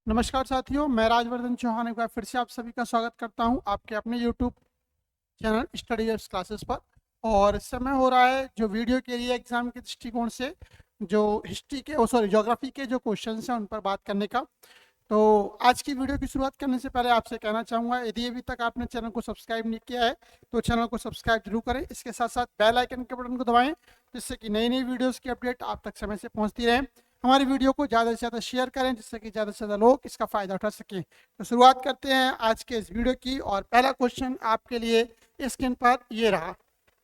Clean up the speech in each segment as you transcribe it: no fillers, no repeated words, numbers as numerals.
नमस्कार साथियों, मैं राजवर्धन चौहान एक बार फिर से आप सभी का स्वागत करता हूं आपके अपने YouTube channel study apps classes पर। और इस समय हो रहा है जो वीडियो के लिए एग्जाम के दृष्टिकोण से जो हिस्ट्री के ज्योग्राफी के जो क्वेश्चंस हैं उन पर बात करने का। तो आज की वीडियो की शुरुआत करने से पहले आपसे कहना चाहूँगा, यदि अभी तक आपने चैनल को सब्सक्राइब नहीं किया है तो चैनल को सब्सक्राइब जरूर करें। इसके साथ साथ बेल आइकन के बटन को दबाएं जिससे कि नई नई वीडियोस की अपडेट आप तक समय से पहुंचती रहे। हमारी वीडियो को ज़्यादा से ज़्यादा शेयर करें जिससे कि ज़्यादा से ज़्यादा लोग इसका फ़ायदा उठा सकें। तो शुरुआत करते हैं आज के इस वीडियो की। और पहला क्वेश्चन आपके लिए स्क्रीन पर ये रहा,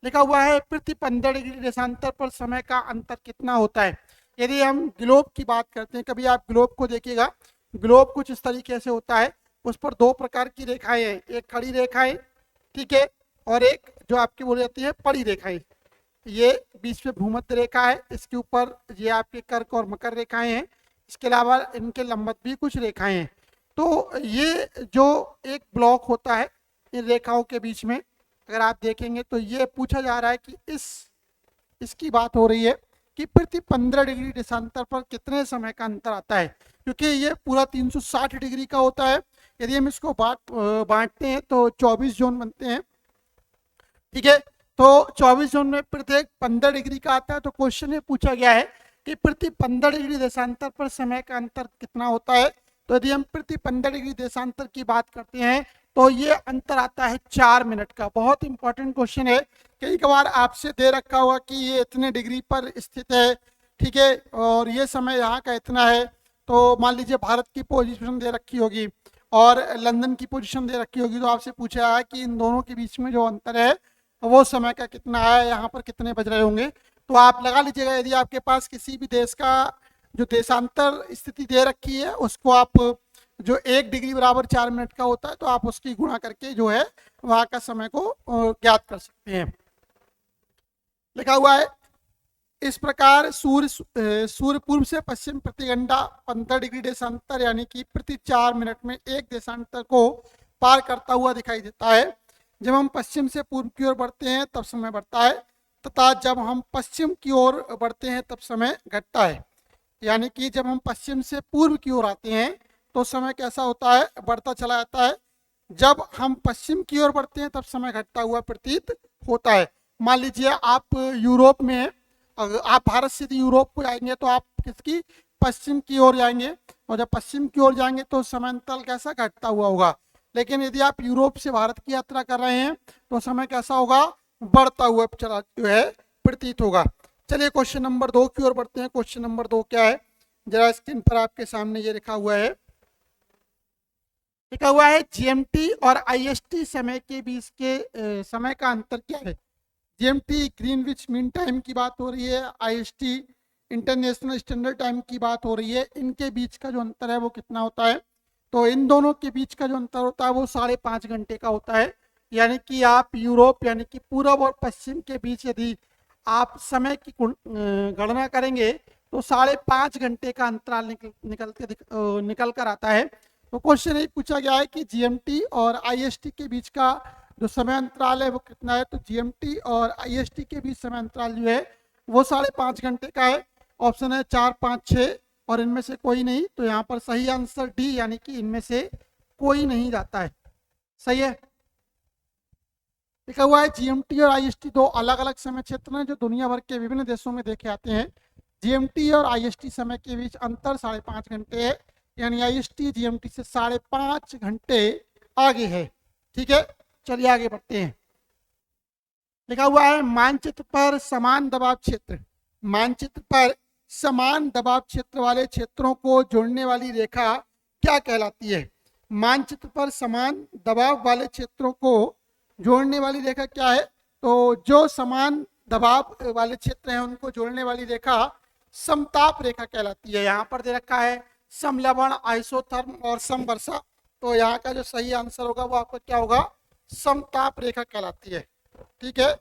लिखा हुआ है पृथ्वी 15 डिग्री देशांतर पर समय का अंतर कितना होता है। यदि हम ग्लोब की बात करते हैं, कभी आप ग्लोब को देखिएगा, ग्लोब कुछ इस तरीके से होता है। उस पर दो प्रकार की रेखाएं हैं, एक खड़ी रेखाएं, ठीक है, और एक जो आपकी बोली जाती है पड़ी रेखाएं। ये बीच में भूमध्य रेखा है, इसके ऊपर ये आपके कर्क और मकर रेखाएं हैं। इसके अलावा इनके लंबवत भी कुछ रेखाएं हैं। तो ये जो एक ब्लॉक होता है इन रेखाओं के बीच में, अगर आप देखेंगे तो ये पूछा जा रहा है कि इसकी बात हो रही है कि पृथ्वी 15 डिग्री देशांतर पर कितने समय का अंतर आता है, क्योंकि ये पूरा 360 डिग्री का होता है। यदि हम इसको बांटते हैं तो 24 जोन बनते हैं, ठीक है। तो 24 जोन में प्रत्येक 15 डिग्री का आता है। तो क्वेश्चन ये पूछा गया है कि पृथ्वी 15 डिग्री देशांतर पर समय का अंतर कितना होता है। तो यदि हम पृथ्वी 15 डिग्री देशांतर की बात करते हैं तो ये अंतर आता है 4 मिनट का। बहुत इंपॉर्टेंट क्वेश्चन है, कई बार आपसे दे रखा होगा कि ये इतने डिग्री पर स्थित है, ठीक है, और ये समय यहाँ का इतना है। तो मान लीजिए भारत की पोजीशन दे रखी होगी और लंदन की पोजीशन दे रखी होगी, तो आपसे पूछा है कि इन दोनों के बीच में जो अंतर है वो समय का कितना है, यहाँ पर कितने बज रहे होंगे। तो आप लगा लीजिएगा, यदि आपके पास किसी भी देश का जो देशांतर स्थिति दे रखी है उसको आप जो 1 डिग्री बराबर 4 मिनट का होता है तो आप उसकी गुणा करके जो है वहाँ का समय को ज्ञात कर सकते हैं। लिखा हुआ है इस प्रकार सूर्य पूर्व से पश्चिम प्रति घंटा 15 डिग्री देशांतर यानी कि प्रति 4 मिनट में एक देशांतर को पार करता हुआ दिखाई देता है। जब हम पश्चिम से पूर्व की ओर बढ़ते हैं तब समय बढ़ता है, तथा जब हम पश्चिम की ओर बढ़ते हैं तब समय घटता है। यानी कि जब हम पश्चिम से पूर्व की ओर आते हैं तो समय कैसा होता है, बढ़ता चला जाता है। जब हम पश्चिम की ओर बढ़ते हैं तब समय घटता हुआ प्रतीत होता है। मान लीजिए आप यूरोप में हैं, अगर आप भारत से यूरोप को जाएंगे तो आप किसकी पश्चिम की ओर जाएंगे, और जब पश्चिम की ओर जाएंगे तो समय अंतर कैसा घटता हुआ होगा। लेकिन यदि आप यूरोप से भारत की यात्रा कर रहे हैं तो समय कैसा होगा, बढ़ता हुआ चला जो है प्रतीत होगा। चलिए क्वेश्चन नंबर 2 की ओर बढ़ते हैं। क्वेश्चन नंबर 2 क्या है, जरा स्क्रीन पर आपके सामने ये लिखा हुआ है। लिखा हुआ है जीएमटी और आईएसटी समय के बीच के समय का अंतर क्या है। जीएमटी ग्रीनविच मीन टाइम की बात हो रही है, आईएसटी इंटरनेशनल स्टैंडर्ड टाइम की बात हो रही है। इनके बीच का जो अंतर है वो कितना होता है। तो इन दोनों के बीच का जो अंतर होता है वो 5.5 घंटे का होता है। यानी कि आप यूरोप यानी कि पूर्व और पश्चिम के बीच यदि आप समय की गणना करेंगे तो 5.5 घंटे का अंतराल निकल कर आता है। तो क्वेश्चन यही पूछा गया है कि जीएमटी और आईएसटी के बीच का जो समय अंतराल है वो कितना है। तो जीएमटी और आईएसटी के बीच समय अंतराल जो है वो 5.5 घंटे का है। ऑप्शन है 4, 5, 6 और इनमें से कोई नहीं। तो यहाँ पर सही आंसर डी यानी कि इनमें से कोई नहीं जाता है। सही है। लिखा हुआ है जीएमटी और आईएसटी दो अलग अलग समय क्षेत्र हैं जो दुनिया भर के विभिन्न देशों में देखे जाते हैं। जीएमटी और आईएसटी समय के बीच अंतर 5.5 घंटे है, यानी आईएसटी जीएमटी से 5.5 घंटे आगे है। ठीक है, चलिए आगे बढ़ते हैं। लिखा हुआ है मानचित्र पर समान दबाव क्षेत्र, मानचित्र पर समान दबाव क्षेत्र वाले क्षेत्रों को जोड़ने वाली रेखा क्या कहलाती है। मानचित्र पर समान दबाव वाले क्षेत्रों को जोड़ने वाली रेखा क्या है। तो जो समान दबाव वाले क्षेत्र हैं उनको जोड़ने वाली रेखा समताप रेखा कहलाती है। यहाँ पर दे रखा है समलवण, आइसोथर्म और समवर्षा। तो यहाँ का जो सही आंसर होगा वो आपका क्या होगा, समताप रेखा कहलाती है। ठीक है,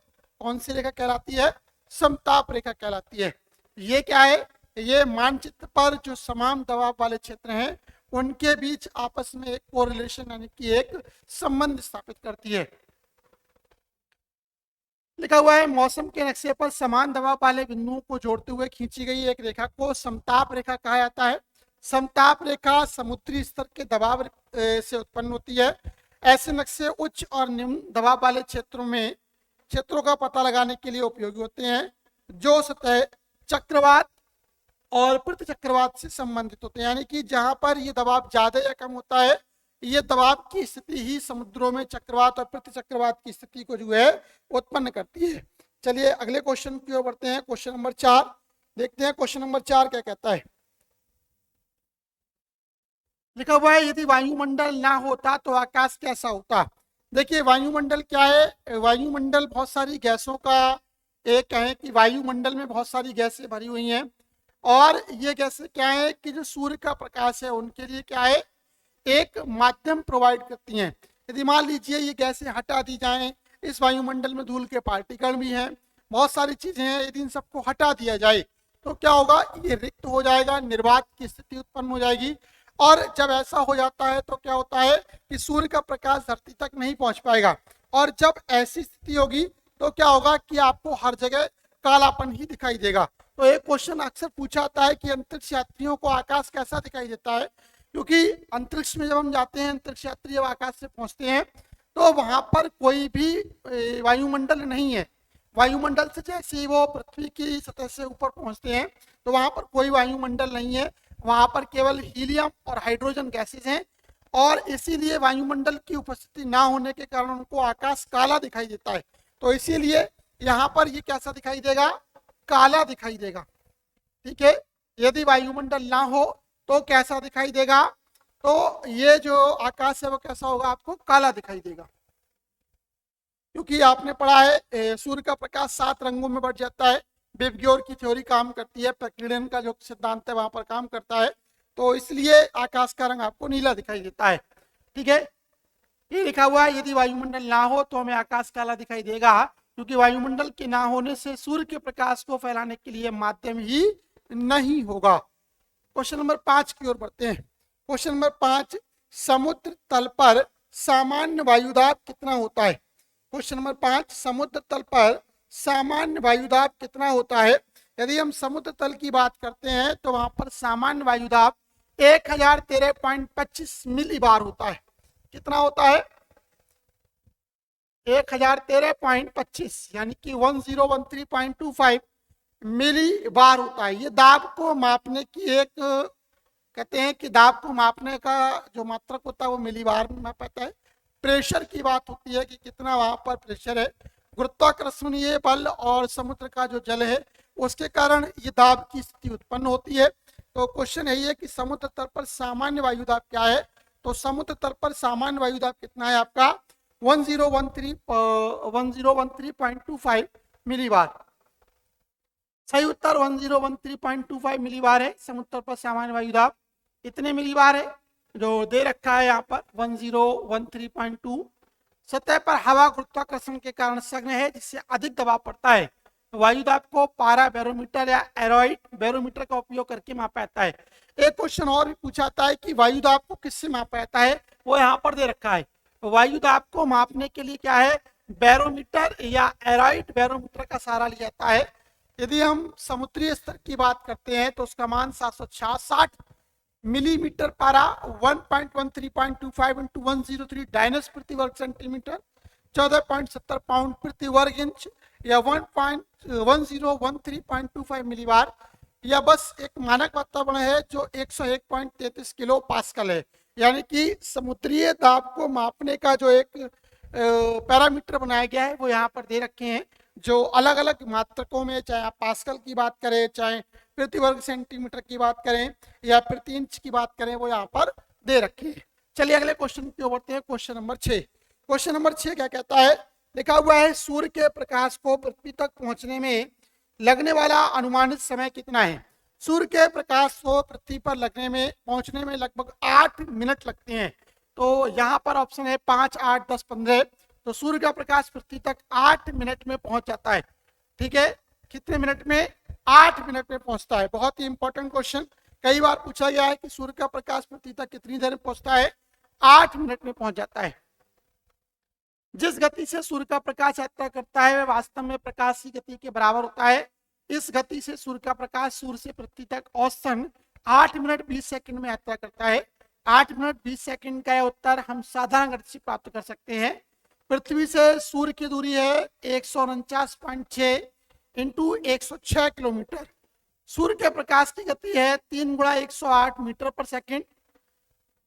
कौन सी रेखा कहलाती है, समताप रेखा कहलाती है। ये क्या है, ये मानचित्र पर जो समान दबाव वाले क्षेत्र हैं उनके बीच आपस में एक कोरिलेशन यानी कि एक संबंध स्थापित करती है। लिखा हुआ है मौसम के नक्शे पर समान दबाव वाले बिंदुओं को जोड़ते हुए खींची गई एक रेखा को समताप रेखा कहा जाता है। समताप रेखा समुद्री स्तर के दबाव से उत्पन्न होती है। ऐसे नक्शे उच्च और निम्न दबाव वाले क्षेत्रों का पता लगाने के लिए उपयोगी होते हैं, जो सतह चक्रवात और प्रति चक्रवात से संबंधित होते हैं। यानी कि जहां पर ये दबाव ज्यादा या कम होता है, ये दबाव की स्थिति ही समुद्रों में चक्रवात और प्रति चक्रवात की स्थिति को जो है उत्पन्न करती है। चलिए अगले क्वेश्चन की ओर बढ़ते हैं। क्वेश्चन नंबर 4 देखते हैं। क्वेश्चन नंबर 4 क्या कहता है। लिखा हुआ है यदि वायुमंडल ना होता तो आकाश कैसा होता। देखिए वायुमंडल क्या है। वायुमंडल बहुत सारी गैसों का एक है कि वायुमंडल में बहुत सारी गैसें भरी हुई हैं, और ये गैसें क्या है कि जो सूर्य का प्रकाश है उनके लिए क्या है, एक माध्यम प्रोवाइड करती हैं। यदि मान लीजिए ये गैसें हटा दी जाएं, इस वायुमंडल में धूल के पार्टिकल भी हैं, बहुत सारी चीजें हैं, यदि इन सबको हटा दिया जाए तो क्या होगा, ये रिक्त हो जाएगा, निर्वात की स्थिति उत्पन्न हो जाएगी। और जब ऐसा हो जाता है तो क्या होता है कि सूर्य का प्रकाश धरती तक नहीं पहुंच पाएगा, और जब ऐसी स्थिति होगी तो क्या होगा कि आपको हर जगह कालापन ही दिखाई देगा। तो एक क्वेश्चन अक्सर पूछा जाता है कि अंतरिक्ष यात्रियों को आकाश कैसा दिखाई देता है, क्योंकि अंतरिक्ष में जब हम जाते हैं, अंतरिक्ष यात्री जब आकाश से पहुंचते हैं तो वहां पर कोई भी वायुमंडल नहीं है। वायुमंडल से जैसे ही वो पृथ्वी की सतह से ऊपर पहुंचते हैं तो वहां पर कोई वायुमंडल नहीं है, वहां पर केवल हीलियम और हाइड्रोजन गैसेज हैं, और इसीलिए वायुमंडल की उपस्थिति ना होने के कारण उनको आकाश काला दिखाई देता है। तो इसीलिए यहाँ पर ये कैसा दिखाई देगा, काला दिखाई देगा। ठीक है, यदि वायुमंडल ना हो तो कैसा दिखाई देगा, तो ये जो आकाश है वो कैसा होगा, आपको काला दिखाई देगा। क्योंकि आपने पढ़ा है सूर्य का प्रकाश 7 रंगों में बढ़ जाता है। बेबग्योर की थ्योरी काम करती है, प्रकीर्णन का जो सिद्धांत है वहां पर काम करता है, तो इसलिए आकाश का रंग आपको नीला दिखाई देता है। ठीक है, ये लिखा हुआ है यदि वायुमंडल ना हो तो हमें आकाश काला दिखाई देगा, क्योंकि वायुमंडल के ना होने से सूर्य के प्रकाश को फैलाने के लिए माध्यम ही नहीं होगा। क्वेश्चन नंबर 5 की ओर बढ़ते हैं। क्वेश्चन नंबर 5, समुद्र तल पर सामान्य वायुदाब कितना होता है। क्वेश्चन नंबर 5, समुद्र तल पर सामान्य वायुदाब कितना होता है। यदि हम समुद्र तल की बात करते हैं तो वहां पर सामान्य वायुदाब 1013.25 मिली बार होता है। कितना होता है, 1013.25 यानी कि 1013.25 मिली बार होता है। ये दाब को मापने की एक, कहते हैं कि दाब को मापने का जो मात्रक होता है वो मिली बार में मापता है। प्रेशर की बात होती है कि कितना वहां पर प्रेशर है। गुरुत्वाकर्षणीय बल और समुद्र का जो जल है उसके कारण ये दाब की स्थिति उत्पन्न होती है। तो क्वेश्चन यही है कि समुद्र तल पर सामान्य वायुदाब क्या है। तो समुद्र तल पर सामान्य वायुदाब कितना है आपका, 1013.25 मिली बार। सही उत्तर 1013.25 मिली बार है। समुद्र तल पर सामान्य वायुदाब इतने मिली बार है जो दे रखा है यहाँ पर 1013.2। सतह पर हवा गुरुत्वाकर्षण के कारण सघन है, जिससे अधिक दबाव पड़ता है। वायुदाब को पारा बैरोमीटर या एरोइड बैरोमीटर का उपयोग करके मापा जाता है। एक क्वेश्चन और भी पूछा जाता है कि वायुदाब को किससे मापा जाता है, वो यहाँ पर दे रखा है। वायुदाब को मापने के लिए क्या है, बैरोमीटर या एरोइड बैरोमीटर का सहारा लिया जाता है। यदि हम समुद्री स्तर की बात करते हैं तो उसका मान 766 मिलीमीटर पारा 1.13.25 इंटू 103 डायनस प्रति वर्ग सेंटीमीटर 14.70 पाउंड प्रति वर्ग इंच या 1013.25 मिलीबार, या बस एक मानक वातावरण है जो 101.33 किलो पास्कल है। यानी कि समुद्रीय दाब को मापने का जो एक पैरामीटर बनाया गया है वो यहाँ पर दे रखे हैं, जो अलग अलग मात्रकों में, चाहे आप पास्कल की बात करें, चाहे प्रति वर्ग सेंटीमीटर की बात करें या प्रति इंच की बात करें, वो यहाँ पर दे रखे हैं। चलिए अगले क्वेश्चन की ओर बढ़ते हैं। Question number 6। क्वेश्चन नंबर 6 क्या कहता है, लिखा हुआ है सूर्य के प्रकाश को पृथ्वी तक पहुंचने में लगने वाला अनुमानित समय कितना है। सूर्य के प्रकाश को पृथ्वी पर पहुंचने में लगभग 8 मिनट लगते हैं। तो यहाँ पर ऑप्शन है 5, 8, 10, 15। तो सूर्य का प्रकाश पृथ्वी तक 8 मिनट में पहुंच जाता है। ठीक है, कितने मिनट में, 8 मिनट में पहुंचता है। बहुत ही इंपॉर्टेंट क्वेश्चन, कई बार पूछा गया है कि सूर्य का प्रकाश पृथ्वी तक कितनी देर में पहुंचता है, 8 मिनट में पहुंच जाता है। जिस गति से सूर्य का प्रकाश यात्रा करता है वह वास्तव में प्रकाश की गति के बराबर होता है। इस गति से सूर्य का प्रकाश सूर्य से पृथ्वी तक औसतन 8 मिनट 20 सेकंड में यात्रा करता है। 8 मिनट 20 सेकंड का उत्तर हम साधारण गति से प्राप्त कर सकते हैं। पृथ्वी से सूर्य की दूरी है 149.6 इंटू 106 किलोमीटर। सूर्य के प्रकाश की गति है 3 गुणा 108 मीटर पर सेकंड,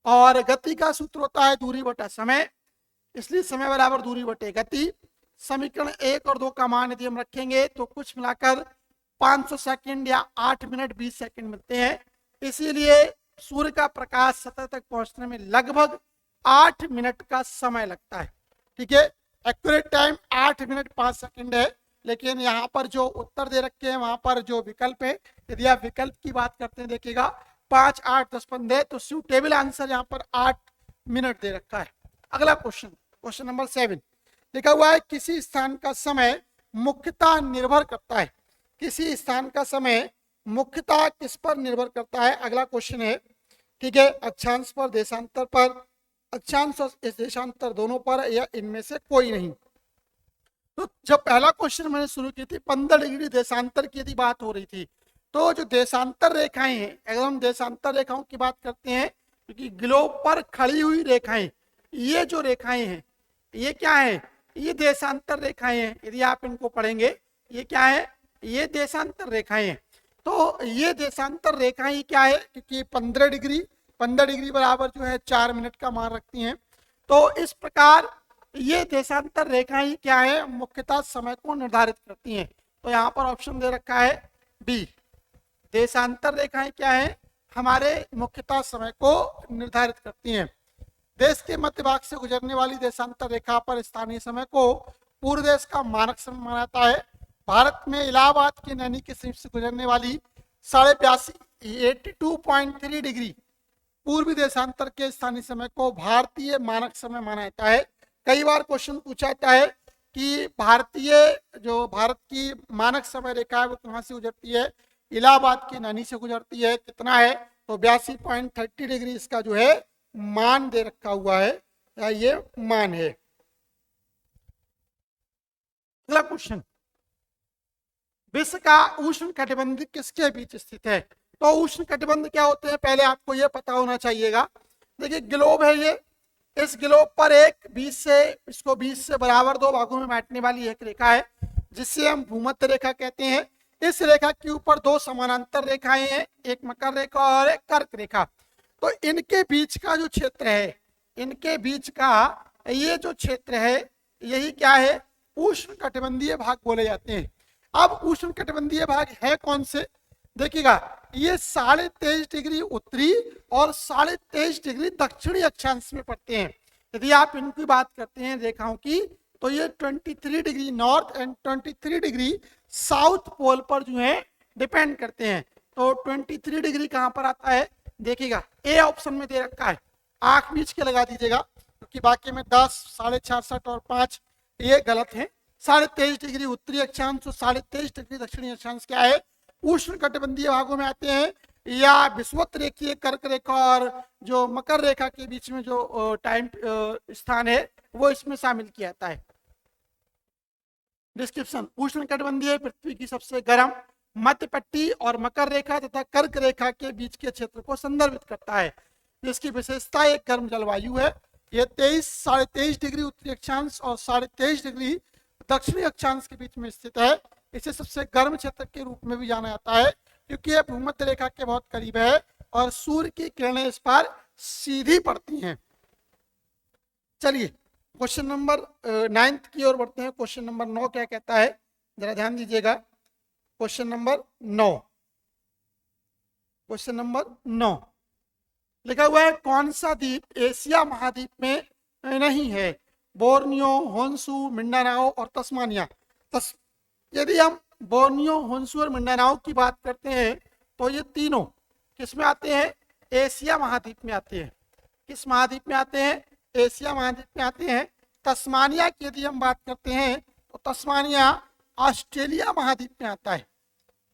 और गति का सूत्र होता है दूरी बटा समय, इसलिए समय बराबर दूरी बटे गति। समीकरण 1 और 2 का मान यदि हम रखेंगे तो कुछ मिलाकर 500 सेकंड या 8 मिनट 20 सेकंड मिलते हैं। इसीलिए सूर्य का प्रकाश सतह तक पहुंचने में लगभग 8 मिनट का समय लगता है। ठीक है, एक्यूरेट टाइम 8 मिनट 5 सेकंड है, लेकिन यहाँ पर जो उत्तर दे रखे हैं वहां पर जो विकल्प है, यदि आप विकल्प की बात करते हैं देखिएगा 5, 8, 10, 15, तो सूटेबल आंसर यहाँ पर 8 मिनट दे रखा है। अगला क्वेश्चन, क्वेश्चन नंबर 7 लिखा हुआ है किसी स्थान का समय मुख्यतः निर्भर करता है। किसी स्थान का समय मुख्यतः किस पर निर्भर करता है, अगला क्वेश्चन है। ठीक है, अक्षांश पर, देशांतर पर, अक्षांश और देशांतर दोनों पर, या इनमें से कोई नहीं। तो जब पहला क्वेश्चन मैंने शुरू की थी 15 डिग्री देशांतर की यदि बात हो रही थी, तो जो देशांतर रेखाएं हैं, अगर हम देशांतर रेखाओं की बात करते हैं, क्योंकि ग्लोब पर खड़ी हुई रेखाएं, ये जो रेखाएं हैं ये क्या है, ये देशांतर रेखाएं हैं। यदि आप इनको पढ़ेंगे ये क्या है, ये देशांतर रेखाएं हैं। तो ये देशांतर रेखाएं क्या है, क्योंकि 15 डिग्री बराबर जो है 4 मिनट का मान रखती हैं। तो इस प्रकार ये देशांतर रेखाएं क्या है, मुख्यतः समय को निर्धारित करती हैं। तो यहाँ पर ऑप्शन दे रखा है बी, देशांतर रेखाएं क्या है, हमारे मुख्यतः समय को निर्धारित करती हैं। देश के मध्य भाग से गुजरने वाली देशांतर रेखा पर स्थानीय समय को पूर्व देश का मानक समय माना जाता है। भारत में इलाहाबाद के नैनी के समीप से गुजरने वाली 82.3 डिग्री पूर्वी देशांतर के स्थानीय समय को भारतीय मानक समय माना जाता है। कई बार क्वेश्चन पूछा जाता है कि भारतीय जो भारत की मानक समय रेखा है वो कहाँ से गुजरती है, इलाहाबाद के नैनी से गुजरती है। कितना है, तो 82.30 डिग्री इसका जो है मान दे रखा हुआ है, या ये मान है। अगला क्वेश्चन, विश्व का उष्ण कटिबंध किसके बीच स्थित है। तो उष्ण कटिबंध क्या होते हैं, पहले आपको ये पता होना चाहिएगा। देखिए ग्लोब है ये, इस ग्लोब पर इसको 20 से बराबर 2 भागों में बांटने वाली एक रेखा है, जिसे हम भूमध्य रेखा कहते हैं। इस रेखा के ऊपर 2 समानांतर रेखाएं हैं, एक मकर रेखा और एक कर्क रेखा। तो इनके बीच का जो क्षेत्र है, इनके बीच का ये जो क्षेत्र है, यही क्या है, उष्ण कटिबंधीय भाग बोले जाते हैं। अब उष्ण कटिबंधीय भाग है कौन से, देखिएगा ये 23.5 डिग्री उत्तरी और 23.5 डिग्री दक्षिणी अक्षांश में पड़ते हैं। यदि आप इनकी बात करते हैं रेखाओं की, तो ये 23 degree north and 23 degree south pole पर जो है डिपेंड करते हैं। तो 23 डिग्री कहाँ पर आता है, देखिएगा ए ऑप्शन में दे रखा है, आंख बीच के लगा दीजिएगा, क्योंकि बाकी में 10, 66 और 5 ये गलत है। 23.5 डिग्री उत्तरी अक्षांश और 23.5 डिग्री दक्षिणी अक्षांश क्या है, उष्ण कटिबंधीय भागों में आते हैं, या विषुवत रेखीय कर्क रेखा और जो मकर रेखा के बीच में जो टाइम स्थान है वो इसमें शामिल किया जाता है। डिस्क्रिप्शन, उष्ण कटिबंधीय पृथ्वी की सबसे गर्म मध्य पट्टी और मकर रेखा तथा कर्क रेखा के बीच के क्षेत्र को संदर्भित करता है, जिसकी विशेषता एक गर्म जलवायु है। यह 23.5 डिग्री उत्तरी अक्षांश और 23.5 डिग्री दक्षिणी अक्षांश के बीच में स्थित है। इसे सबसे गर्म क्षेत्र के रूप में भी जाना जाता है, क्योंकि यह भूमध्य रेखा के बहुत करीब है और सूर्य की किरणें इस पर सीधी पड़ती हैं। चलिए क्वेश्चन नंबर 9 की ओर बढ़ते हैं। क्वेश्चन नंबर 9 क्या कहता है, जरा ध्यान दीजिएगा। क्वेश्चन नंबर 9, क्वेश्चन नंबर 9 लिखा हुआ है कौन सा द्वीप एशिया महाद्वीप में नहीं है, बोर्नियो, होन्शु, मिंडानाओ और तस्मानिया। यदि हम बोर्नियो, होन्शु और मिंडानाओ की बात करते हैं तो ये तीनों किस में आते हैं, एशिया महाद्वीप में आते हैं। किस महाद्वीप में आते हैं, एशिया महाद्वीप में आते हैं। तस्मानिया की यदि हम बात करते हैं तो तस्मानिया ऑस्ट्रेलिया महाद्वीप में आता है।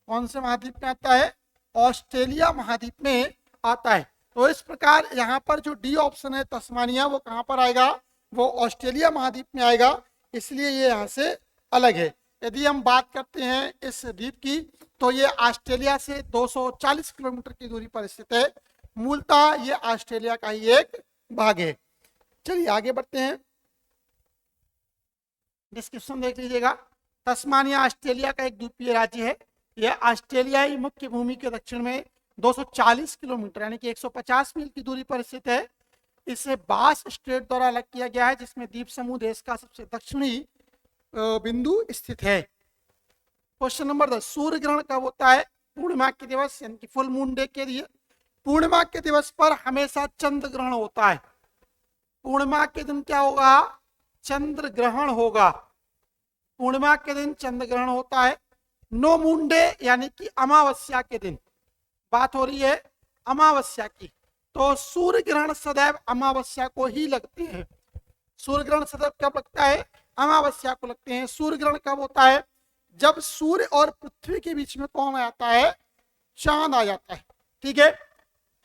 कौन से महाद्वीप में आता है, ऑस्ट्रेलिया महाद्वीप में आता है। तो इस प्रकार यहाँ पर जो डी ऑप्शन है तस्मानिया, वो कहाँ पर आएगा, वो ऑस्ट्रेलिया महाद्वीप में आएगा, इसलिए ये यहाँ से अलग है। यदि हम बात करते हैं इस द्वीप की तो ये ऑस्ट्रेलिया से 240 किलोमीटर की दूरी पर स्थित है। मूलतः ये ऑस्ट्रेलिया का ही एक भाग है। चलिए आगे बढ़ते हैं, डिस्क्रिप्शन देख लीजिएगा। तस्मानिया ऑस्ट्रेलिया का एक द्वीपीय राज्य है। यह ऑस्ट्रेलियाई मुख्य भूमि के दक्षिण में 240 किलोमीटर यानी कि 150 मील की दूरी पर स्थित है। इसे बास स्ट्रेट द्वारा अलग किया गया है, जिसमें द्वीप समूह देश का सबसे दक्षिणी बिंदु स्थित है। क्वेश्चन नंबर 10, सूर्य ग्रहण कब होता है? पूर्णिमा के दिवस यानी कि फुल मून डे के लिए। पूर्णिमा के दिवस पर हमेशा चंद्र ग्रहण होता है। पूर्णिमा के दिन क्या होगा? चंद्र ग्रहण होगा। पूर्णिमा के दिन चंद्र ग्रहण होता है। नो मून डे यानी कि अमावस्या के दिन, बात हो रही है अमावस्या की, तो सूर्य ग्रहण सदैव अमावस्या को ही लगते हैं। सूर्य ग्रहण सदैव कब लगता है? अमावस्या को लगते हैं। सूर्य ग्रहण कब होता है? जब सूर्य और पृथ्वी के बीच में कौन आ जाता है? चांद आ जाता है। ठीक है।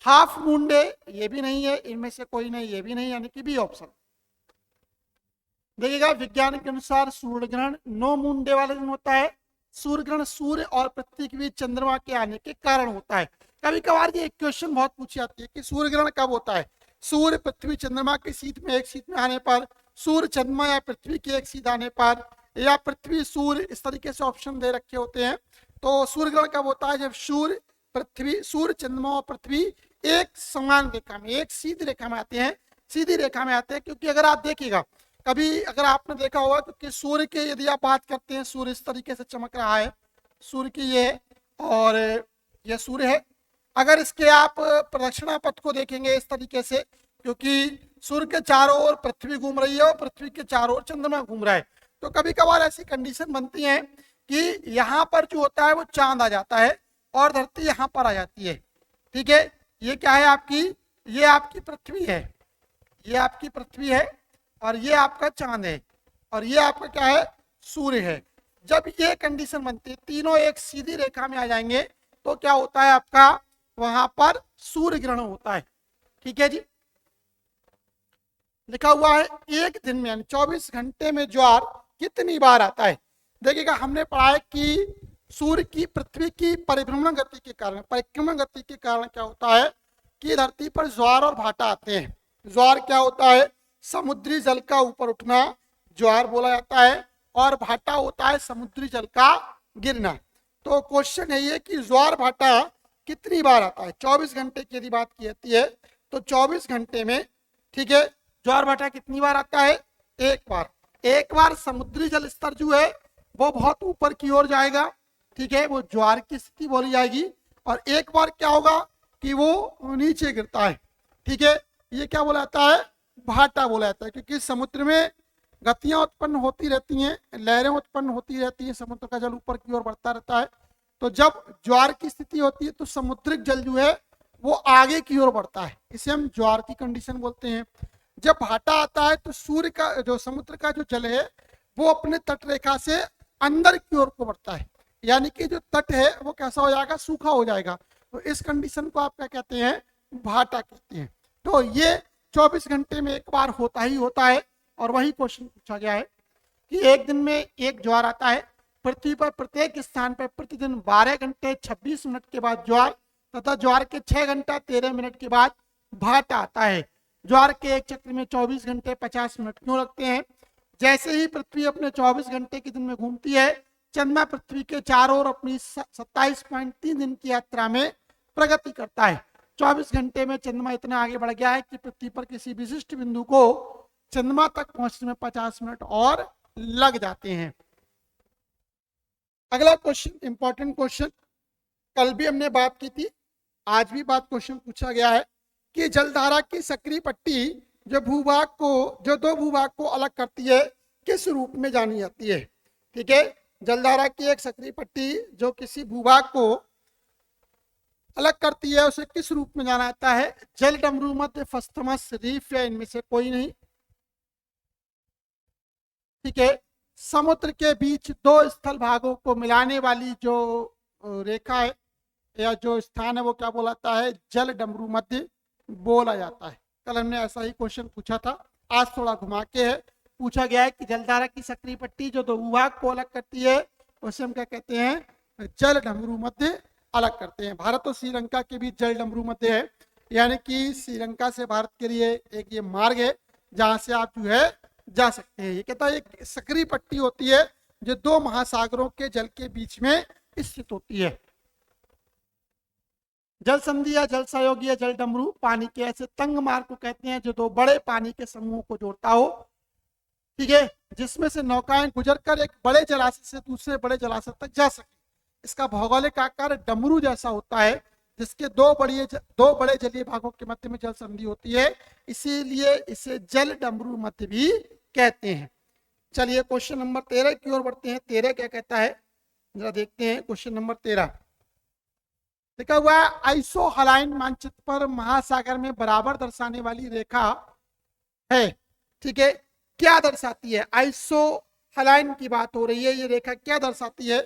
हाफ मून डे ये भी नहीं है, इनमें से कोई नहीं, ये भी नहीं, यानी कि बी ऑप्शन। देखिएगा, विज्ञान के अनुसार सूर्य ग्रहण नो मून डे वाले दिन होता है। सूर्य ग्रहण सूर्य और पृथ्वी के बीच चंद्रमा के आने के कारण होता है। कभी कभार ये क्वेश्चन बहुत पूछी जाती है कि सूर्य ग्रहण कब होता है? सूर्य पृथ्वी चंद्रमा की सीध में एक सीध में आने पर, सूर्य चंद्रमा या पृथ्वी के एक सीध आने पर, या पृथ्वी सूर्य, इस तरीके से ऑप्शन दे रखे होते हैं। तो सूर्य ग्रहण कब होता है? जब सूर्य चंद्रमा और पृथ्वी एक समान रेखा में, एक सीधी रेखा में आते हैं, सीधी रेखा में आते हैं। क्योंकि अगर आप देखिएगा, कभी अगर आपने देखा होगा, क्योंकि सूर्य के यदि आप बात करते हैं, सूर्य इस तरीके से चमक रहा है, सूर्य की ये और ये सूर्य है। अगर इसके आप प्रदक्षिणा पथ को देखेंगे इस तरीके से, क्योंकि सूर्य के चारों ओर पृथ्वी घूम रही है और पृथ्वी के चारों ओर चंद्रमा घूम रहा है, तो कभी कभार ऐसी कंडीशन बनती है कि यहाँ पर जो होता है वो चांद आ जाता है और धरती यहाँ पर आ जाती है। ठीक है, ये क्या है आपकी? ये आपकी पृथ्वी है, ये आपकी पृथ्वी है, और ये आपका चांद है, और ये आपका क्या है? सूर्य है। जब ये कंडीशन बनती है, तीनों एक सीधी रेखा में आ जाएंगे, तो क्या होता है आपका? वहां पर सूर्य ग्रहण होता है। ठीक है जी। लिखा हुआ है एक दिन में यानी 24 घंटे में ज्वार कितनी बार आता है? देखिएगा, हमने पढ़ा है कि सूर्य की पृथ्वी की परिभ्रमण गति के कारण, परिक्रमण गति के कारण क्या होता है कि धरती पर ज्वार और भाटा आते हैं। ज्वार क्या होता है? समुद्री जल का ऊपर उठना ज्वार बोला जाता है, और भाटा होता है समुद्री जल का गिरना। तो क्वेश्चन है ये कि ज्वार भाटा कितनी बार आता है? 24 घंटे की यदि बात की जाती है तो 24 घंटे में, ठीक है, ज्वार भाटा कितनी बार आता है? एक बार। एक बार समुद्री जल स्तर जो है वो बहुत ऊपर की ओर जाएगा, ठीक है, वो ज्वार की स्थिति बोली जाएगी, और एक बार क्या होगा कि वो नीचे गिरता है। ठीक है, ये क्या बोला जाता है? भाटा बोला जाता है, क्योंकि समुद्र में गतियां उत्पन्न होती रहती हैं, लहरें उत्पन्न होती रहती हैं, समुद्र का जल ऊपर की ओर बढ़ता रहता है। तो जब ज्वार की स्थिति होती है तो समुद्रिक जल जो है वो आगे की ओर बढ़ता है, इसे हम ज्वार की कंडीशन बोलते हैं। जब भाटा आता है तो सूर्य का जो समुद्र का जो जल है वो अपने तट रेखा से अंदर की ओर को बढ़ता है, यानी कि जो तट है वो कैसा हो जाएगा? सूखा हो जाएगा। तो इस कंडीशन को आप क्या कहते हैं? भाटा कहते हैं। तो ये 24 घंटे में एक बार होता ही होता है, और वही क्वेश्चन पूछा गया है कि एक दिन में एक ज्वार आता है। पृथ्वी पर प्रत्येक स्थान पर प्रतिदिन 12 घंटे 26 मिनट के बाद ज्वार तथा ज्वार के 6 घंटा 13 मिनट के बाद भाटा आता है। ज्वार के एक चक्र में 24 घंटे 50 मिनट क्यों लगते हैं? जैसे ही पृथ्वी अपने 24 घंटे के दिन में घूमती है, चंद्रमा पृथ्वी के चारों ओर अपनी 27.3 दिन की यात्रा में प्रगति करता है। 24 घंटे में चंद्रमा इतना आगे बढ़ गया है कि पृथ्वी पर किसी विशिष्ट बिंदु को चंद्रमा तक पहुंचने में 50 मिनट और लग जाते हैं। अगला क्वेश्चन, इंपॉर्टेंट क्वेश्चन, कल भी हमने बात की थी, आज भी बात क्वेश्चन पूछा गया है कि जलधारा की सक्रिय पट्टी जो दो भूभाग को अलग करती है किस रूप में जानी जाती है? ठीक है, जलधारा की एक सक्रिय पट्टी जो किसी भूभाग को अलग करती है उसे किस रूप में जाना जाता है? जल डमरू, मध्य, फस्तमस, रीफ, या इनमें से कोई नहीं। ठीक है, समुद्र के बीच दो स्थल भागों को मिलाने वाली जो रेखा है या जो स्थान है वो क्या बोला जाता है? जल डमरू मध्य बोला जाता है। कल हमने ऐसा ही क्वेश्चन पूछा था, आज थोड़ा घुमा के है पूछा गया है कि जलधारा की सक्रिय पट्टी जो दो भूभाग को अलग करती है उसे हम क्या कहते हैं? जल डमरू मध्य अलग करते हैं। भारत और श्रीलंका के बीच जल डमरू मध्य है, यानी कि श्रीलंका से भारत के लिए एक ये मार्ग है जहां से आप जो है जा सकते हैं। ये कहता है एक सक्रिय पट्टी होती है जो दो महासागरों के जल के बीच में स्थित होती है। जल संधि या जल सहयोगी या जल डमरू पानी के ऐसे तंग मार्ग को कहते हैं जो दो बड़े पानी के समूहों को जोड़ता हो, ठीक है, जिसमें से नौकाएं गुजरकर एक बड़े जलाशय से दूसरे बड़े जलाशय तक जा सके। इसका भौगोलिक आकार डमरू जैसा होता है, जिसके दो बड़े जलीय भागों के मध्य में जल संधि होती है, इसीलिए इसे जल डमरू मध्य भी कहते हैं। चलिए क्वेश्चन नंबर 13 की ओर बढ़ते हैं। 13 क्या कहता है, जरा देखते हैं। क्वेश्चन नंबर 13 लिखा हुआ है, आइसोहलाइन मानचित्र पर महासागर में बराबर दर्शाने वाली रेखा है, ठीक है, क्या दर्शाती है? आइसोहलाइन की बात हो रही है, ये रेखा क्या दर्शाती है?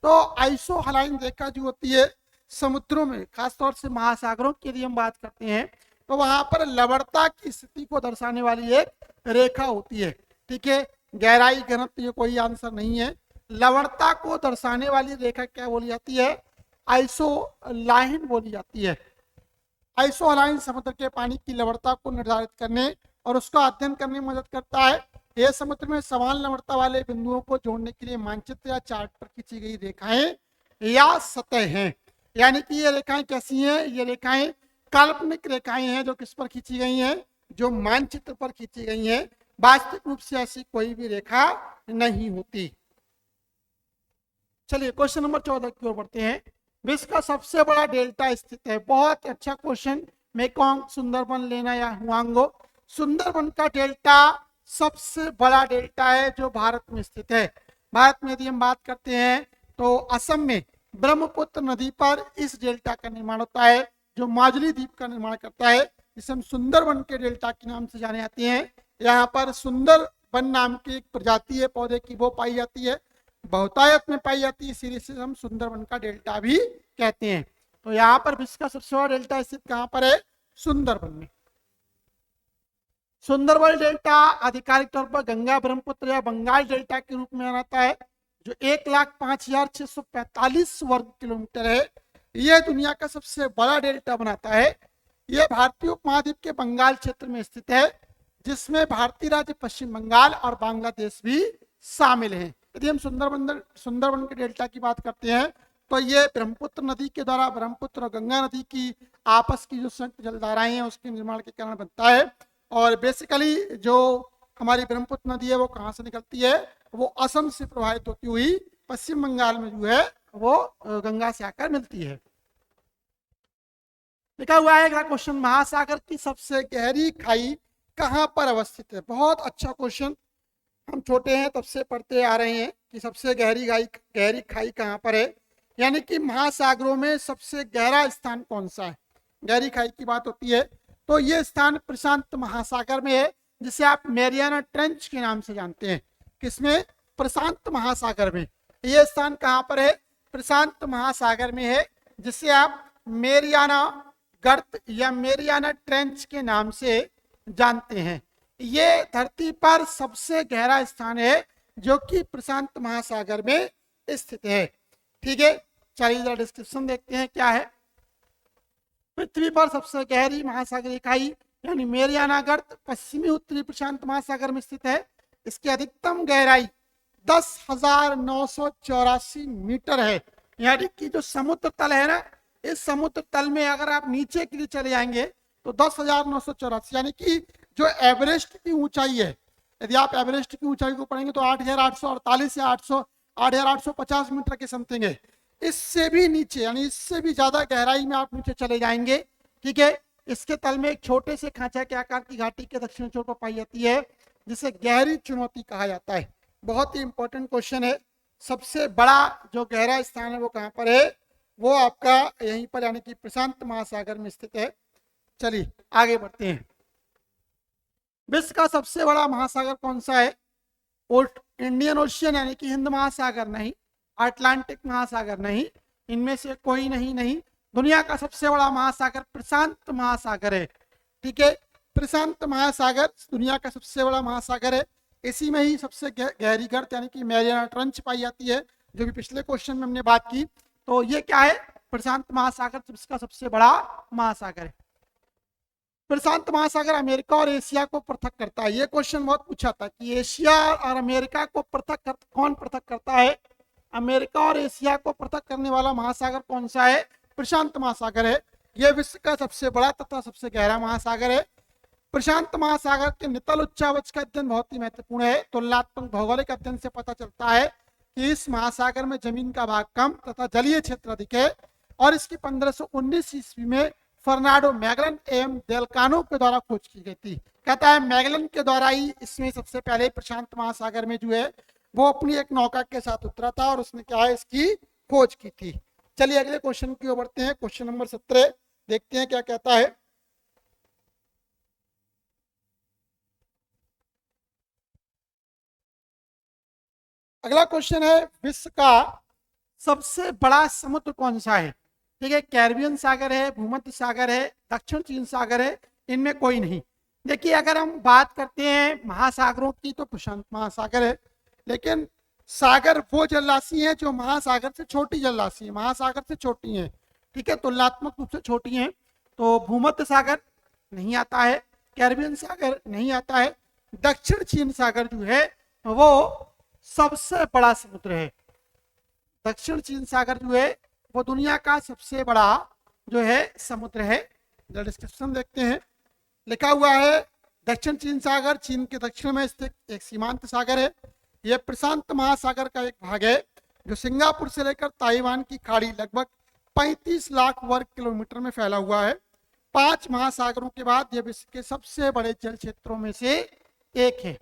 तो आइसोहलाइन रेखा जो होती है समुद्रों में, खासतौर से महासागरों की यदि हम बात करते हैं तो वहां पर लवणता की स्थिति को दर्शाने वाली एक रेखा होती है, ठीक है। गहराई घनत्व ये कोई आंसर नहीं है। लवणता को दर्शाने वाली रेखा क्या बोली जाती है? आइसोलाइन बोली जाती है। आइसोलाइन समुद्र के पानी की लवणता को निर्धारित करने और उसका अध्ययन करने में मदद करता है। यह समुद्र में समान लवणता वाले बिंदुओं को जोड़ने के लिए मानचित्र या चार्ट पर खींची गई रेखाएं या सतह हैं। यानी कि ये रेखाएं कैसी हैं? ये रेखाएं काल्पनिक रेखाएं हैं जो किस पर खींची गई हैं? जो मानचित्र पर खींची गई हैं। वास्तविक रूप से ऐसी कोई भी रेखा नहीं होती। चलिए क्वेश्चन नंबर 14 की ओर बढ़ते हैं। विश्व का सबसे बड़ा डेल्टा स्थित है। बहुत अच्छा क्वेश्चन। मेकोंग, सुंदरबन, लेना या हुआंगो। सुंदरबन का डेल्टा सबसे बड़ा डेल्टा है जो भारत में स्थित है। भारत में यदि हम बात करते हैं तो असम में ब्रह्मपुत्र नदी पर इस डेल्टा का निर्माण होता है, जो माजुली द्वीप का निर्माण करता है, जिसे हम सुंदरबन के डेल्टा के नाम से जाने जाते हैं। यहाँ पर सुंदरबन नाम की एक प्रजाति है पौधे की, वो पाई जाती है, बहुतायत में पाई जाती है, इसीलिए से हम सुंदरबन का डेल्टा भी कहते हैं। तो यहाँ पर विश्व का सबसे बड़ा डेल्टा स्थित कहाँ पर है? सुंदरबन में। सुंदरबन डेल्टा आधिकारिक तौर पर गंगा ब्रह्मपुत्र या बंगाल डेल्टा के रूप में आता है, जो 1,05,645 वर्ग किलोमीटर है। यह दुनिया का सबसे बड़ा डेल्टा बनाता है। यह भारतीय उपमहाद्वीप के बंगाल क्षेत्र में स्थित है, जिसमें भारतीय राज्य पश्चिम बंगाल और बांग्लादेश भी शामिल हैं। यदि हम सुंदरबन के डेल्टा की बात करते हैं तो ये ब्रह्मपुत्र नदी के द्वारा, ब्रह्मपुत्र और गंगा नदी की आपस की जो संयुक्त जलधाराएं हैं उसके निर्माण के कारण बनता है। और बेसिकली जो हमारी ब्रह्मपुत्र नदी है वो कहाँ से निकलती है? वो असम से प्रवाहित होती हुई पश्चिम बंगाल में जो है वो गंगा से आकर मिलती है। लिखा हुआ है अगला क्वेश्चन, महासागर की सबसे गहरी खाई कहाँ पर अवस्थित है? बहुत अच्छा क्वेश्चन। हम छोटे हैं तब से पढ़ते आ रहे हैं कि सबसे गहरी खाई कहाँ पर है, यानी कि महासागरों में सबसे गहरा स्थान कौन सा है। गहरी खाई की बात होती है तो ये स्थान प्रशांत महासागर में है, जिसे आप मैरियाना ट्रेंच के नाम से जानते हैं। किसमें? प्रशांत महासागर में। ये स्थान कहाँ पर है? प्रशांत महासागर में है, जिसे आप मैरियाना गर्त या मैरियाना ट्रेंच के नाम से जानते हैं। ये धरती पर सबसे गहरा स्थान है जो कि प्रशांत महासागर में स्थित है, ठीक है। चलिए जरा डिस्क्रिप्शन देखते हैं क्या है। पृथ्वी पर सबसे गहरी महासागरीय खाई यानी मैरियाना गर्त पश्चिमी उत्तरी प्रशांत महासागर में स्थित है। इसकी अधिकतम गहराई 10,984 मीटर है। यानी कि जो समुद्र तल है ना, इस समुद्र तल में अगर आप नीचे के लिए चले जाएंगे तो 10,984, यानी कि जो एवरेस्ट की ऊंचाई है, यदि आप एवरेस्ट की ऊंचाई को पढ़ेंगे तो 8,848 या 8,850 मीटर के समथिंग है। इससे भी नीचे यानी इससे भी ज्यादा गहराई में आप नीचे चले जाएंगे, ठीक है। इसके तल में एक छोटे से खांचा के आकार की घाटी के दक्षिण छोर पर पाई जाती है, जिसे गहरी चुनौती कहा जाता है। बहुत ही इंपॉर्टेंट क्वेश्चन है। सबसे बड़ा जो गहरा स्थान है वो कहाँ पर है? वो आपका यहीं पर यानी कि प्रशांत महासागर में स्थित है। चलिए आगे बढ़ते हैं। विश्व का सबसे बड़ा महासागर कौन सा है? इंडियन ओशियन यानी कि हिंद महासागर नहीं, अटलांटिक महासागर नहीं, इनमें से कोई नहीं। दुनिया का सबसे बड़ा महासागर प्रशांत महासागर है, ठीक है। प्रशांत महासागर दुनिया का सबसे बड़ा महासागर है। इसी में ही सबसे गहरी गर्त यानी कि मैरियाना ट्रेंच पाई जाती है, जो भी पिछले क्वेश्चन में हमने बात की। तो ये क्या है, प्रशांत महासागर विश्व का सबसे बड़ा महासागर है। प्रशांत महासागर अमेरिका और एशिया को पृथक करता है। ये क्वेश्चन बहुत पूछा था कि एशिया और अमेरिका को कौन पृथक करता है। अमेरिका और एशिया को पृथक करने वाला महासागर कौन सा है, प्रशांत महासागर है। यह विश्व का सबसे बड़ा तथा सबसे गहरा महासागर है। प्रशांत महासागर के नितल उच्चावच का अध्ययन बहुत ही महत्वपूर्ण है। तुलनात्मक भौगोलिक अध्ययन से पता चलता है कि इस महासागर में जमीन का भाग कम तथा जलीय क्षेत्र अधिक है और इसकी 1519 ईस्वी में फर्नांडो मैगलन एवं डेलकानो के द्वारा खोज की गई थी। कहता है मैगलन के द्वारा ही इसमें सबसे पहले प्रशांत महासागर में जो है वो अपनी एक नौका के साथ उतरा था और उसने क्या है इसकी खोज की थी। चलिए अगले क्वेश्चन की ओर बढ़ते हैं। क्वेश्चन नंबर 17 देखते हैं क्या कहता है। अगला क्वेश्चन है, विश्व का सबसे बड़ा समुद्र कौन सा है। ठीक है, कैरिबियन सागर है, भूमध्य सागर है, दक्षिण चीन सागर है, इनमें कोई नहीं। देखिए अगर हम बात करते हैं महासागरों की तो प्रशांत महासागर है, लेकिन सागर वो जलराशि है जो महासागर से छोटी जलराशि है, महासागर से छोटी है। ठीक है, तुलनात्मक रूप से छोटी है। तो भूमध्य सागर नहीं आता है, कैरिबियन सागर नहीं आता है, दक्षिण चीन सागर जो है वो सबसे बड़ा समुद्र है। दक्षिण चीन सागर जो है वो दुनिया का सबसे बड़ा जो है समुद्र है। डिस्क्रिप्शन देखते हैं, लिखा हुआ है दक्षिण चीन सागर चीन के दक्षिण में स्थित एक सीमांत सागर है। यह प्रशांत महासागर का एक भाग है जो सिंगापुर से लेकर ताइवान की खाड़ी लगभग 35 लाख वर्ग किलोमीटर में फैला हुआ है। 5 महासागरों के बाद यह विश्व के सबसे बड़े जल क्षेत्रों में से एक है।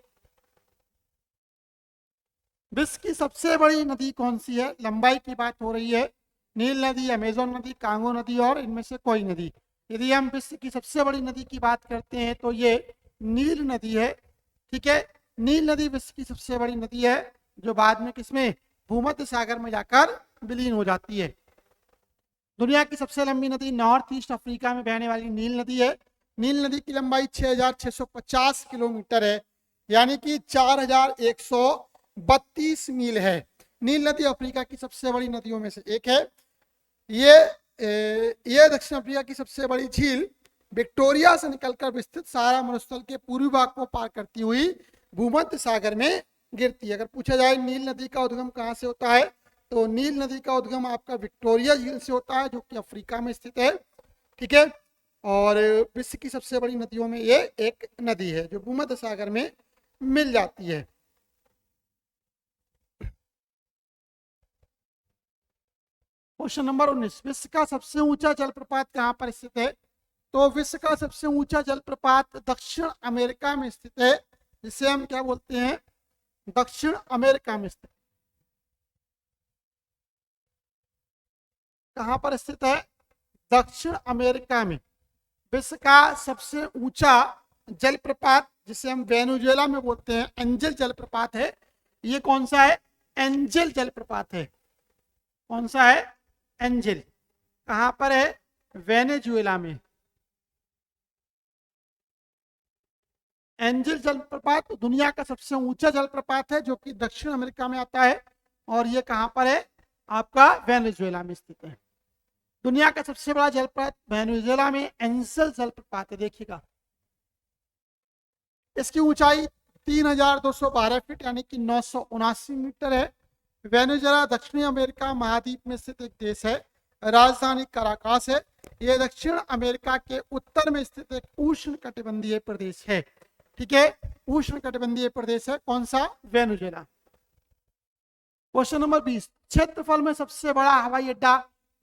विश्व की सबसे बड़ी नदी कौन सी है, लंबाई की बात हो रही है। नील नदी, अमेजोन नदी, कांगो नदी और इनमें से कोई नदी। यदि हम विश्व की सबसे बड़ी नदी की बात करते हैं तो ये नील नदी है। ठीक है, नील नदी विश्व की सबसे बड़ी नदी है जो बाद में किसमें, भूमध्य सागर में जाकर विलीन हो जाती है। दुनिया की सबसे लंबी नदी नॉर्थ ईस्ट अफ्रीका में बहने वाली नील नदी है। नील नदी की लंबाई 6650 किलोमीटर है, यानी कि 4132 मील है। नील नदी अफ्रीका की सबसे बड़ी नदियों में से एक है। ये दक्षिण अफ्रीका की सबसे बड़ी झील विक्टोरिया से निकलकर विस्तृत सहारा मरुस्थल के पूर्वी भाग को पार करती हुई भूमध्य सागर में गिरती है। अगर पूछा जाए नील नदी का उद्गम कहाँ से होता है तो नील नदी का उद्गम आपका विक्टोरिया झील से होता है जो कि अफ्रीका में स्थित है। ठीक है, और विश्व की सबसे बड़ी नदियों में ये एक नदी है जो भूमध्य सागर में मिल जाती है। क्वेश्चन नंबर 19, विश्व का सबसे ऊंचा जलप्रपात कहां पर स्थित है। तो विश्व का सबसे ऊंचा जलप्रपात दक्षिण अमेरिका में स्थित है, जिसे हम क्या बोलते हैं, दक्षिण अमेरिका में स्थित। कहां पर स्थित है, दक्षिण अमेरिका में। विश्व का सबसे ऊंचा जलप्रपात जिसे हम वेनेजुएला में बोलते हैं एंजल जलप्रपात है। ये कौन सा है, एंजल जलप्रपात है। कौन सा है, एंजल। कहां पर है, वेनेजुएला में। एंजल जलप्रपात दुनिया का सबसे ऊंचा जलप्रपात है जो कि दक्षिण अमेरिका में आता है और ये कहां पर है, आपका वेनेजुएला में स्थित है। दुनिया का सबसे बड़ा जलप्रपात वेनेजुएला में एंजल जलप्रपात है। देखिएगा इसकी ऊंचाई 3212 फीट यानी कि 979 मीटर है। वेनेजुएला दक्षिणी अमेरिका महाद्वीप में स्थित एक देश है। राजधानी कराकास है। यह दक्षिण अमेरिका के उत्तर में स्थित एक उष्ण कटिबंधीय प्रदेश है। ठीक है, उष्ण कटिबंधीय प्रदेश है। कौन सा, वेनेजुएला। क्वेश्चन नंबर 20, क्षेत्रफल में सबसे बड़ा हवाई अड्डा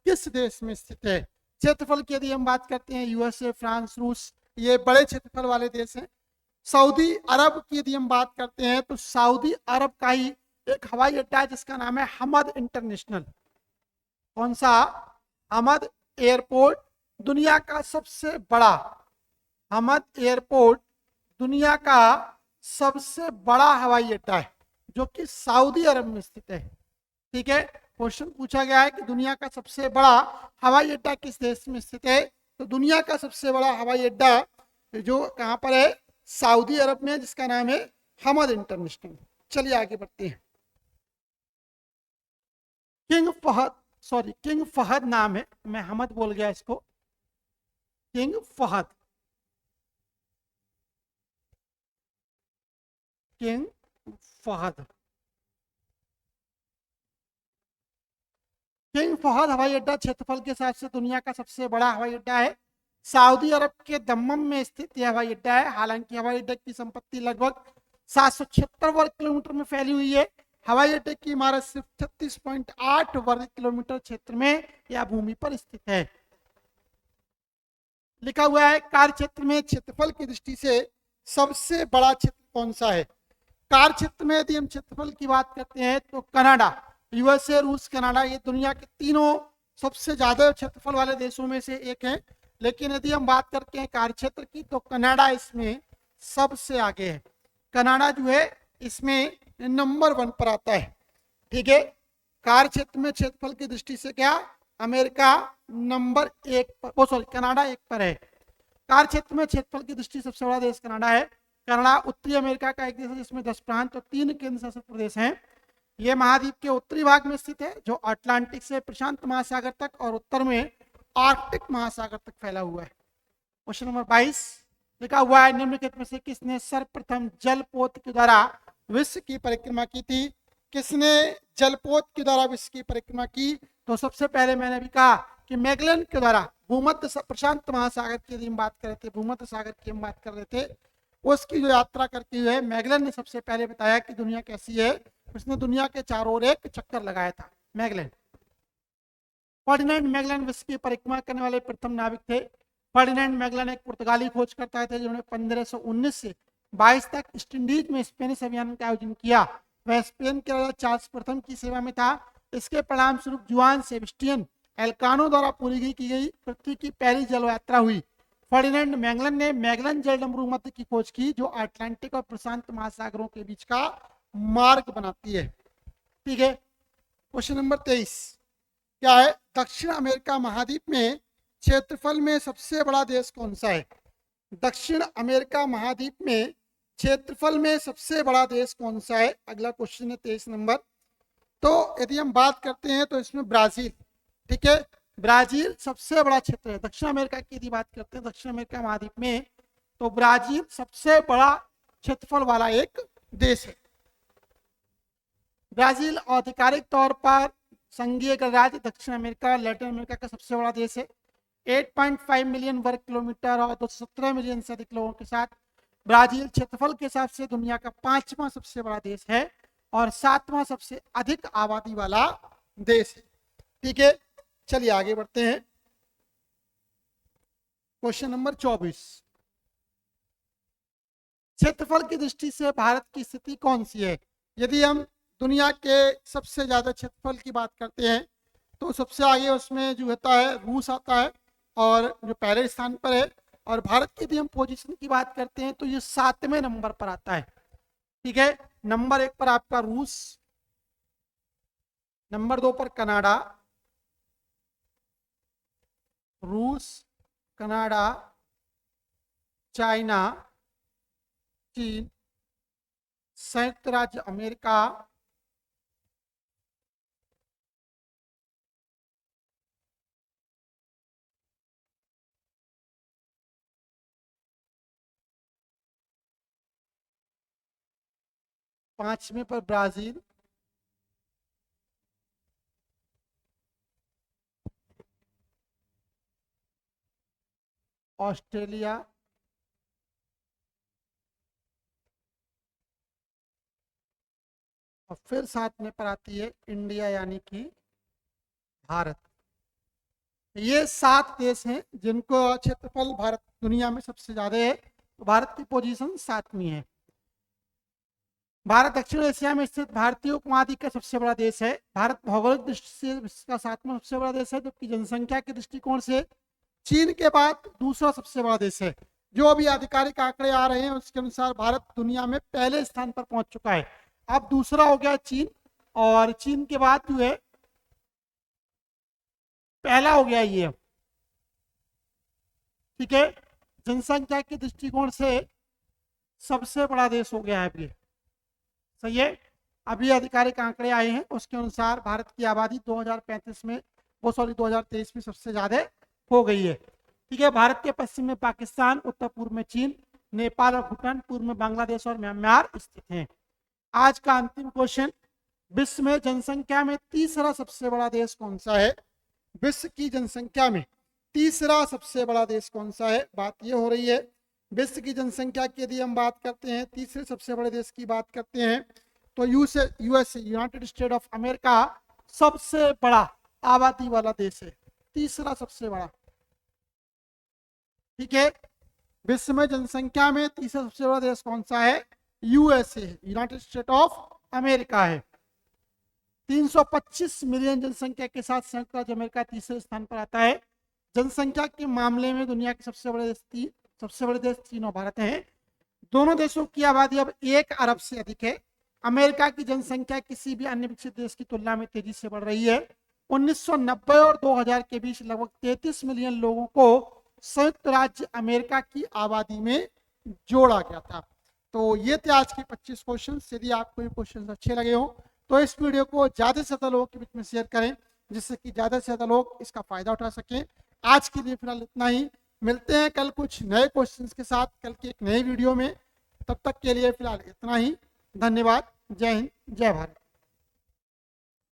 किस देश में स्थित है। क्षेत्रफल की यदि हम बात करते हैं यूएसए, फ्रांस, रूस, ये बड़े क्षेत्रफल वाले देश हैं। सऊदी अरब की यदि हम बात करते हैं तो सऊदी अरब का ही एक हवाई अड्डा है जिसका नाम है हमद इंटरनेशनल। कौन सा, हमद एयरपोर्ट। दुनिया का सबसे बड़ा हमद एयरपोर्ट दुनिया का सबसे बड़ा हवाई अड्डा है जो कि सऊदी अरब में स्थित है। ठीक है, क्वेश्चन पूछा गया है कि दुनिया का सबसे बड़ा हवाई अड्डा किस देश में स्थित है। तो दुनिया का सबसे बड़ा हवाई अड्डा जो कहां पर है, सऊदी अरब में, जिसका नाम है हमद इंटरनेशनल। चलिए आगे बढ़ते हैं। King Fahd, sorry king Fahd नाम है, मैं हमद बोल गया इसको, king Fahd, king Fahd. King Fahd हवाई अड्डा क्षेत्रफल के हिसाब से दुनिया का सबसे बड़ा हवाई अड्डा है। सऊदी अरब के दम्मम में स्थित यह हवाई अड्डा है। हालांकि हवाई अड्डे की संपत्ति लगभग 776 वर्ग किलोमीटर में फैली हुई है। हवाई अड्डे की इमारत सिर्फ 36.8 वर्ग किलोमीटर क्षेत्र में या भूमि पर स्थित है। लिखा हुआ है कार्य क्षेत्र में क्षेत्रफल की दृष्टि से सबसे बड़ा क्षेत्र कौन सा है। कार्य क्षेत्र में यदि हम क्षेत्रफल की बात करते हैं तो कनाडा, यूएसए, रूस, कनाडा, ये दुनिया के तीनों सबसे ज्यादा क्षेत्रफल वाले देशों में से एक है। लेकिन यदि हम बात करते हैं कार्य क्षेत्र की तो कनाडा इसमें सबसे आगे है। कनाडा जो है इसमें नंबर 1 पर आता है। ठीक है, कार्य क्षेत्र में क्षेत्रफल की दृष्टि से क्या, अमेरिका नंबर 1 पर, वो सॉरी कनाडा 1 पर है। कार्य क्षेत्र में क्षेत्रफल की दृष्टि से सबसे बड़ा देश कनाडा है। कनाडा उत्तरी अमेरिका का एक देश है जिसमें 10 प्रांत और 3 केंद्र शासित प्रदेश हैं। यह महाद्वीप के उत्तरी भाग में स्थित है जो अटलांटिक से प्रशांत महासागर तक और उत्तर में आर्कटिक महासागर तक फैला हुआ है। क्वेश्चन नंबर 22 लिखा हुआ है निम्नलिखित में से किसने सर्वप्रथम जलपोत के द्वारा विश्व की परिक्रमा की थी। किसने जलपोत के द्वारा विश्व की परिक्रमा की, तो सबसे पहले मैंने भी कहा कि मैगलन के द्वारा भूमध्य प्रशांत महासागर की यदि हम बात कर रहे थे, भूमध्य सागर की हम बात कर रहे थे, उसकी जो यात्रा करती हुए मैगलन ने सबसे पहले बताया कि दुनिया कैसी है। उसने दुनिया के चारों ओर एक चक्कर लगाया था मैगलन। फर्डिनेंड मैगलन विश्व की परिक्रमा करने वाले प्रथम नाविक थे। फर्डिनेंड मैगलन एक पुर्तगाली खोजकर्ता थे जिन्होंने 1519 से 22 तक ईस्ट इंडीज में स्पेनिश अभियान का आयोजन किया। वह स्पेन के राजा चार्ल्स प्रथम की सेवा में था। इसके परिणाम स्वरूप जुआन सेबेस्टियन एल्कानो द्वारा पूरी की गई पृथ्वी की पहली जल यात्रा हुई। फर्डिनेंड मैगलन ने मैगलन जलडमरू मध्य की खोज की जो अटलांटिक और प्रशांत महासागरों के बीच का मार्ग बनाती है। ठीक है, क्वेश्चन नंबर 23 क्या है, दक्षिण अमेरिका महाद्वीप में क्षेत्रफल में सबसे बड़ा देश कौन सा है। दक्षिण अमेरिका महाद्वीप में क्षेत्रफल में सबसे बड़ा देश कौन सा है, अगला क्वेश्चन है 23 नंबर। तो यदि हम बात करते हैं तो इसमें ब्राजील, ठीक है, ब्राजील सबसे बड़ा क्षेत्र है। दक्षिण अमेरिका की यदि बात करते हैं दक्षिण अमेरिका महाद्वीप में, तो ब्राजील सबसे बड़ा क्षेत्रफल वाला एक देश है। ब्राजील आधिकारिक तौर पर संघीय गणराज्य दक्षिण अमेरिका और लैटिन अमेरिका का सबसे बड़ा देश है। 8.5 मिलियन वर्ग किलोमीटर और 217 मिलियन से अधिक लोगों के साथ ब्राजील क्षेत्रफल के हिसाब से दुनिया का 5वां सबसे बड़ा देश है और 7वां सबसे अधिक आबादी वाला देश है। ठीक है, चलिए आगे बढ़ते हैं। क्वेश्चन नंबर 24 क्षेत्रफल की दृष्टि से भारत की स्थिति कौन सी है। यदि हम दुनिया के सबसे ज्यादा क्षेत्रफल की बात करते हैं तो सबसे आगे उसमें जो होता है रूस आता है और जो पहले स्थान पर है। और भारत की यदि हम पोजीशन की बात करते हैं तो ये 7वें नंबर पर आता है। ठीक है, नंबर 1 पर आपका रूस, नंबर 2 पर कनाडा, रूस, कनाडा, चाइना, चीन, संयुक्त राज्य अमेरिका, पांचवें पर ब्राजील, ऑस्ट्रेलिया, और फिर 7वें पर आती है इंडिया यानी कि भारत। ये 7 देश हैं जिनको क्षेत्रफल भारत दुनिया में सबसे ज्यादा है। तो भारत की पोजीशन 7वीं है। भारत दक्षिण एशिया में स्थित भारतीय उपमहाद्वीप का सबसे बड़ा देश है। भारत भौगोलिक दृष्टि से विश्व का 7वां सबसे बड़ा देश है, जबकि जनसंख्या के दृष्टिकोण से चीन के बाद दूसरा सबसे बड़ा देश है। जो अभी आधिकारिक आंकड़े आ रहे हैं उसके अनुसार भारत दुनिया में पहले स्थान पर पहुंच चुका है। अब दूसरा हो गया चीन, और चीन के बाद जो है पहला हो गया ये। ठीक है, जनसंख्या के दृष्टिकोण से सबसे बड़ा देश हो गया है अभी। सही है, अभी आधिकारिक आंकड़े आए हैं, उसके अनुसार भारत की आबादी 2035 में 2023 में सबसे ज्यादा हो गई है। ठीक है, भारत के पश्चिम में पाकिस्तान, उत्तर पूर्व में चीन, नेपाल और भूटान, पूर्व में बांग्लादेश और म्यांमार स्थित हैं। आज का अंतिम क्वेश्चन, विश्व में जनसंख्या में तीसरा सबसे बड़ा देश कौन सा है? विश्व की जनसंख्या में तीसरा सबसे बड़ा देश कौन सा है? बात ये हो रही है, विश्व की जनसंख्या की यदि हम बात करते हैं, तीसरे सबसे बड़े देश की बात करते हैं, तो USA, United state of America सबसे बड़ा आबादी वाला देश है, तीसरा सबसे बड़ा। ठीक है, विश्व में जनसंख्या में तीसरा सबसे बड़ा देश कौन सा है? USA, United state of America है। 325 मिलियन जनसंख्या के साथ संयुक्त राज्य अमेरिका तीसरे स्थान पर आता है। जनसंख्या के मामले में दुनिया के सबसे बड़े देश चीन और भारत हैं। दोनों देशों की आबादी अब 1 अरब से अधिक है। अमेरिका की जनसंख्या किसी भी अन्य विकसित देश की तुलना में तेजी से बढ़ रही है। 1990 और 2000 के बीच लगभग 33 मिलियन लोगों को संयुक्त राज्य अमेरिका की आबादी में जोड़ा गया था। तो ये थे आज के 25 क्वेश्चन। यदि आपको ये क्वेश्चन अच्छे लगे हो तो इस वीडियो को ज़्यादा से ज़्यादा लोगों के बीच में शेयर करें, जिससे कि ज़्यादा से ज़्यादा लोग इसका फायदा उठा सकें। आज के लिए फिलहाल इतना ही, मिलते हैं कल कुछ नए क्वेश्चंस के साथ, कल की एक नई वीडियो में। तब तक के लिए फिलहाल इतना ही। धन्यवाद। जय हिंद, जय भारत।